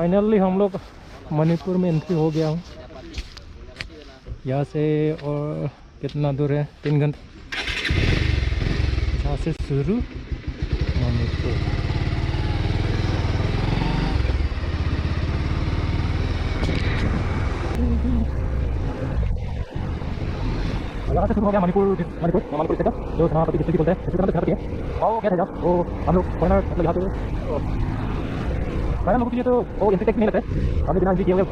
Finally हम लोग मणिपुर में एंट्री हो गया हूँ। यहाँ से और कितना दूर है? 3 घंटे यहाँ से शुरू मणिपुर। यहाँ से शुरू हो गया मणिपुर स्टेट का, जो सेनापति डिस्ट्रिक्ट बोलते हैं। सेनापति है और क्या था जब वो हम लोग फॉरनर मतलब यहाँ पे फॉरनर लोगों के लिए तो वो एंट्री टैक्स नहीं लगता है। हमने बिना एंट्री किए हुए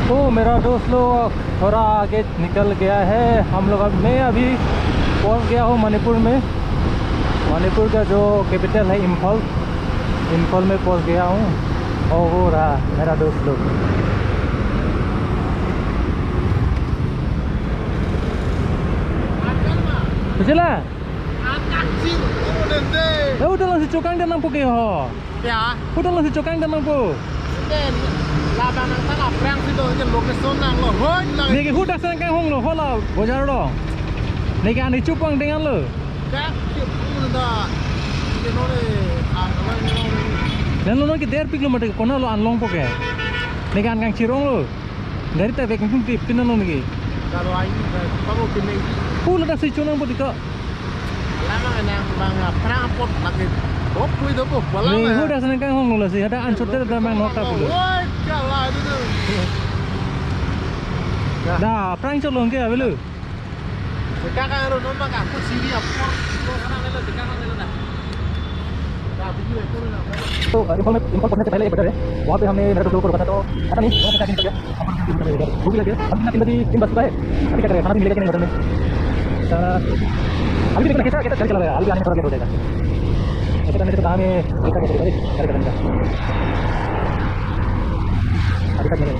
तो मेरा दोस्त लोग थोड़ा आगे निकल गया है। हम लोग मैं अभी पहुंच गया हूँ मणिपुर में। मणिपुर का जो कैपिटल है इम्फाल में पहुंच गया हूँ। और वो रहा मेरा दोस्त लोग। Sila. Udah lang si Chokang dan nampu kayo. Ya. Udah lang si Chokang dan nampu. Then labang nang tanap prang sito yung lokasyon nang lo. Hoy lang. Niki hudak sa kang hong lo hola bojar do. Niki ani chupang dengan lo. Kak chupang da. Kinore anglong ni. Dan lo ki 1.5 kilometer kona lo anlong po ke. Niki an kang chirong lo. Dari ta beking pun tip pinan lo niki. Kalau ai pago pinay. Pula dak si chunang po dika. Lamang nang mga prang pot lagi. Oh, kui do po. Wala. Ni hudak sa kang hong lo si ada an chotter da mang nota po. Hoy, kala itu. Da prang chot long ke avelu. Kakak ro no maka aku sini apa. Ko kana nelo dekana nelo na. तो इम्फाल पहुंचने से पहले एक butter है, वहाँ पे हमने मेरे दोस्तों को रुका था। तो पता नहीं वहाँ पे क्या दिन किया, भूख लगी है। अभी 3 बज चुका है। अभी क्या करें, खाना भी मिलेगा कि नहीं होटल में? अभी देखना कैसा कैसा चल रहा है। अभी आने में थोड़ा लेट हो जाएगा। ऐसा करने से काम है, कैसा कैसे करें करने का अभी तक नहीं है।